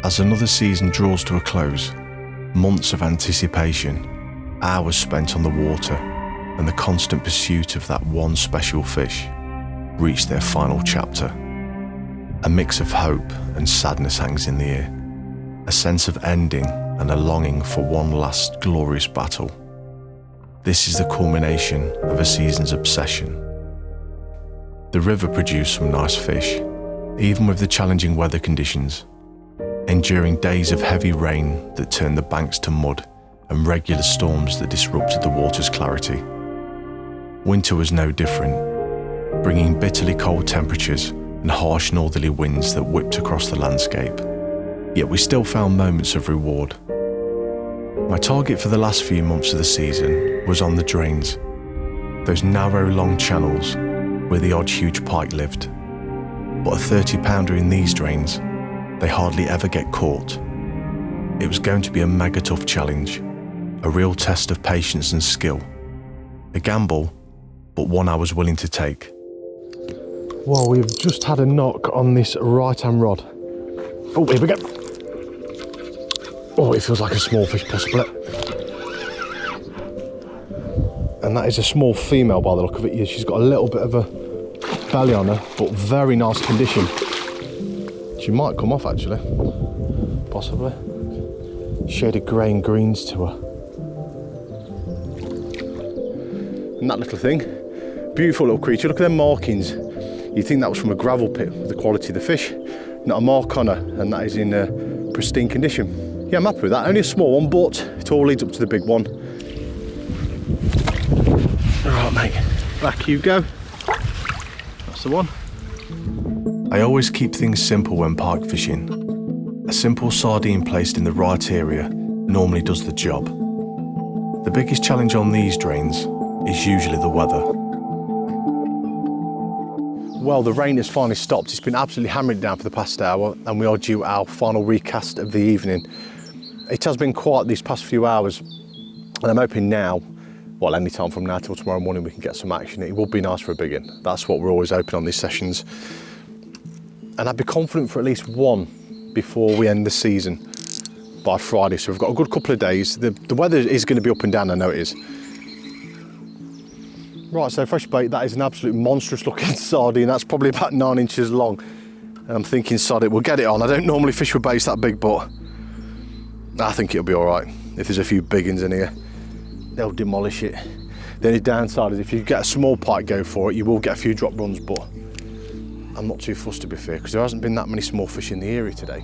As another season draws to a close, months of anticipation, hours spent on the water, and the constant pursuit of that one special fish reach their final chapter. A mix of hope and sadness hangs in the air, a sense of ending and a longing for one last glorious battle. This is the culmination of a season's obsession. The river produced some nice fish, even with the challenging weather conditions, enduring days of heavy rain that turned the banks to mud and regular storms that disrupted the water's clarity. Winter was no different, bringing bitterly cold temperatures and harsh northerly winds that whipped across the landscape. Yet we still found moments of reward. My target for the last few months of the season was on the drains, those narrow, long channels where the odd huge pike lived. But a 30-pounder in these drains, they hardly ever get caught. It was going to be a mega tough challenge, a real test of patience and skill. A gamble, but one I was willing to take. Well, we've just had a knock on this right-hand rod. Oh, here we go. Oh, it feels like a small fish possibly. And that is a small female by the look of it. She's got a little bit of a belly on her, but very nice condition. She might come off actually, possibly. Shaded grey and greens to her. And that little thing, beautiful little creature. Look at them markings. You'd think that was from a gravel pit with the quality of the fish. Not a mark on her, and that is in pristine condition. Yeah, I'm happy with that. Only a small one, but it all leads up to the big one. All right, mate, back you go. That's the one. I always keep things simple when pike fishing. A simple sardine placed in the right area normally does the job. The biggest challenge on these drains is usually the weather. Well, the rain has finally stopped. It's been absolutely hammering down for the past hour, and we are due our final recast of the evening. It has been quiet these past few hours, and I'm hoping now, well, any time from now till tomorrow morning, we can get some action. It would be nice for a big one. That's what we're always hoping on these sessions. And I'd be confident for at least one before we end the season by Friday. So we've got a good couple of days. The weather is going to be up and down, I know it is. Right, so fresh bait, that is an absolute monstrous looking sardine. That's probably about 9 inches long. And I'm thinking, sod it, we'll get it on. I don't normally fish with baits that big, but I think it'll be all right. If there's a few big ones in here, they'll demolish it. The only downside is if you get a small pike, go for it. You will get a few drop runs, but I'm not too fussed to be fair, because there hasn't been that many small fish in the area today.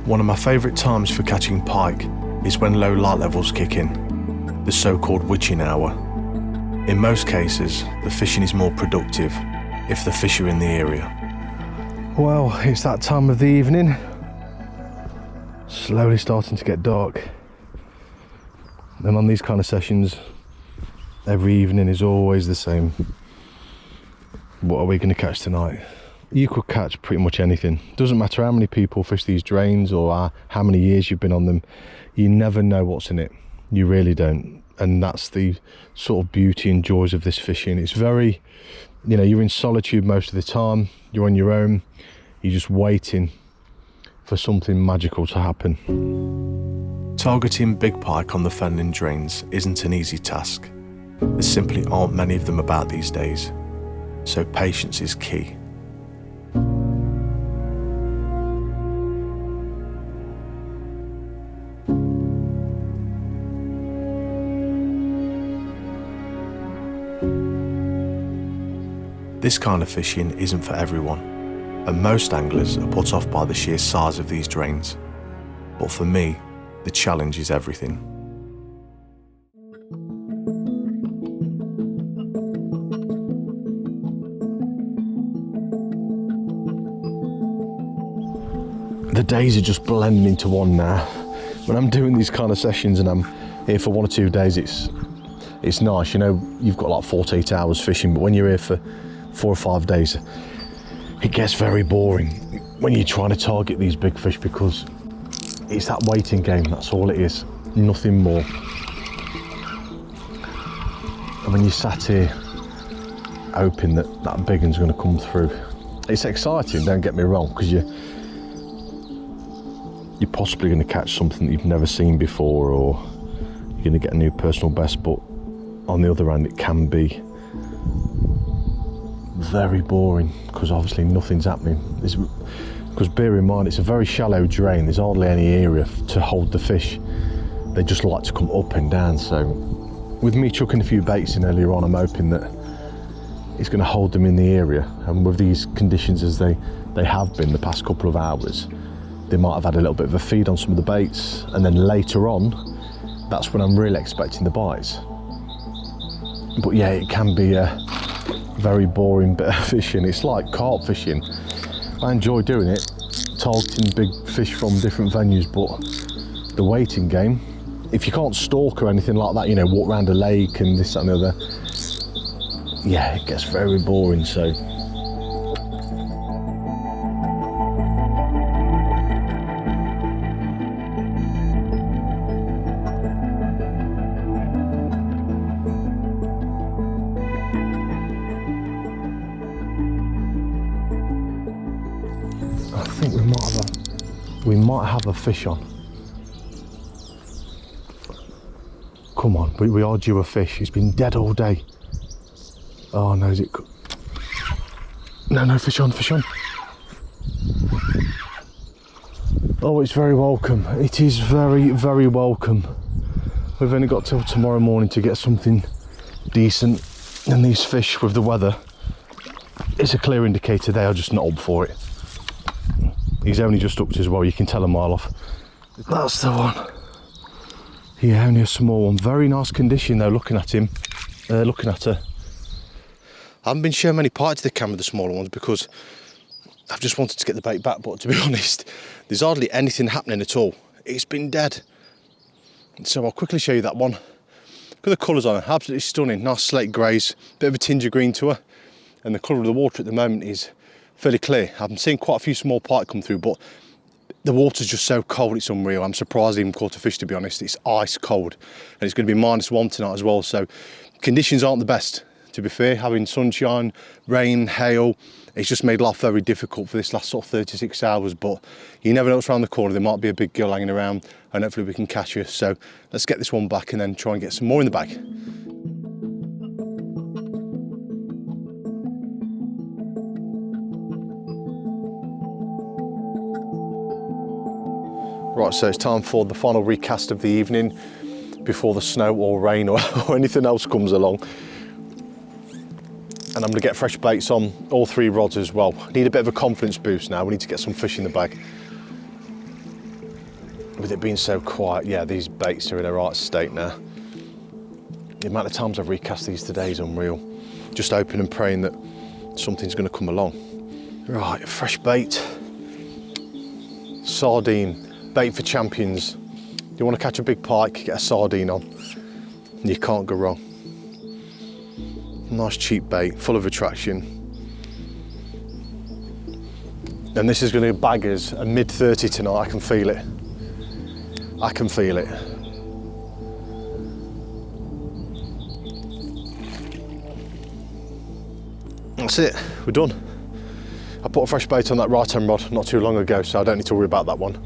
One of my favourite times for catching pike is when low light levels kick in, the so-called witching hour. In most cases, the fishing is more productive if the fish are in the area. Well, it's that time of the evening. Slowly starting to get dark. And on these kind of sessions, every evening is always the same. What are we going to catch tonight? You could catch pretty much anything. Doesn't matter how many people fish these drains or how many years you've been on them. You never know what's in it. You really don't. And that's the sort of beauty and joys of this fishing. It's very, you know, you're in solitude most of the time. You're on your own. You're just waiting for something magical to happen. Targeting big pike on the Fenland drains isn't an easy task. There simply aren't many of them about these days. So patience is key. This kind of fishing isn't for everyone, and most anglers are put off by the sheer size of these drains. But for me, the challenge is everything. The days are just blending into one now. When I'm doing these kind of sessions and I'm here for 1 or 2 days, it's nice, you know, you've got like 48 hours fishing, but when you're here for 4 or 5 days, it gets very boring when you're trying to target these big fish, because it's that waiting game, that's all it is, nothing more. And when you sat here hoping that that big one's going to come through, it's exciting, don't get me wrong, because you're possibly going to catch something that you've never seen before, or you're going to get a new personal best. But on the other hand, it can be very boring because obviously nothing's happening. Because bear in mind, it's a very shallow drain. There's hardly any area to hold the fish. They just like to come up and down. So with me chucking a few baits in earlier on, I'm hoping that it's going to hold them in the area. And with these conditions as they have been the past couple of hours, they might have had a little bit of a feed on some of the baits, and then later on, that's when I'm really expecting the bites. But yeah, it can be a very boring bit of fishing. It's like carp fishing. I enjoy doing it, targeting big fish from different venues, but the waiting game, if you can't stalk or anything like that, you know, walk around a lake and this, that and the other, yeah, it gets very boring. So I think we might have a fish on. Come on, we are due a fish. It's been dead all day. Oh no, is it? No, fish on, fish on. Oh, it's very welcome. It is very, very welcome. We've only got till tomorrow morning to get something decent, and these fish with the weather, it's a clear indicator they are just not up for it. He's only just hooked as well, you can tell a mile off. That's the one. Yeah, only a small one. Very nice condition though, looking at him, looking at her. I haven't been showing many pike to the camera, the smaller ones, because I've just wanted to get the bait back, but to be honest, there's hardly anything happening at all. It's been dead. So I'll quickly show you that one. Look at the colours on her, absolutely stunning. Nice slate greys, bit of a tinge of green to her. And the colour of the water at the moment is fairly clear. I've seen quite a few small pike come through, but the water's just so cold, it's unreal. I'm surprised I even caught a fish, to be honest. It's ice cold, and it's going to be -1 tonight as well. So conditions aren't the best, to be fair. Having sunshine, rain, hail, it's just made life very difficult for this last sort of 36 hours. But you never know what's around the corner. There might be a big gill hanging around, and hopefully we can catch her. So let's get this one back and then try and get some more in the bag. Right, so it's time for the final recast of the evening before the snow or rain or anything else comes along. And I'm going to get fresh baits on all 3 rods as well. I need a bit of a confidence boost now. We need to get some fish in the bag. With it being so quiet, yeah, these baits are in a right state now. The amount of times I've recast these today is unreal. Just hoping and praying that something's going to come along. Right, fresh bait. Sardine. Bait for champions. You want to catch a big pike, get a sardine on. You can't go wrong. Nice cheap bait, full of attraction. And this is going to bag us a mid-30 tonight, I can feel it. I can feel it. That's it, we're done. I put a fresh bait on that right-hand rod not too long ago, so I don't need to worry about that one.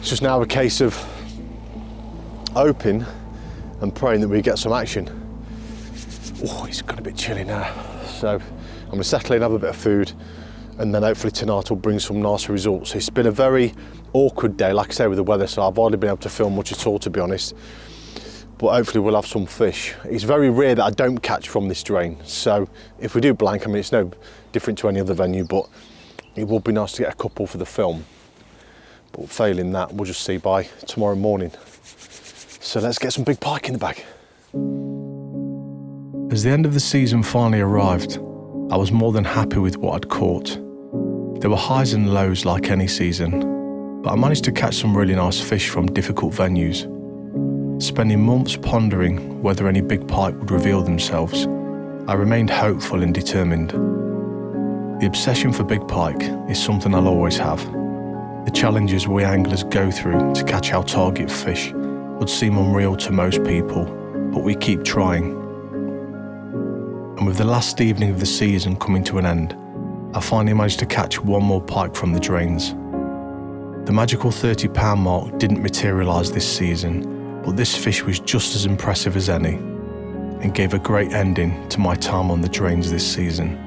It's just now a case of hoping and praying that we get some action. Oh, it's got a bit chilly now. So I'm going to settle in, have a bit of food, and then hopefully tonight will bring some nicer results. It's been a very awkward day, like I say, with the weather, so I've hardly been able to film much at all, to be honest. But hopefully we'll have some fish. It's very rare that I don't catch from this drain. So if we do blank, I mean, it's no different to any other venue, but it would be nice to get a couple for the film. But failing that, we'll just see by tomorrow morning. So let's get some big pike in the bag. As the end of the season finally arrived, I was more than happy with what I'd caught. There were highs and lows like any season, but I managed to catch some really nice fish from difficult venues. Spending months pondering whether any big pike would reveal themselves, I remained hopeful and determined. The obsession for big pike is something I'll always have. The challenges we anglers go through to catch our target fish would seem unreal to most people, but we keep trying. And with the last evening of the season coming to an end, I finally managed to catch one more pike from the drains. The magical £30 mark didn't materialise this season, but this fish was just as impressive as any and gave a great ending to my time on the drains this season.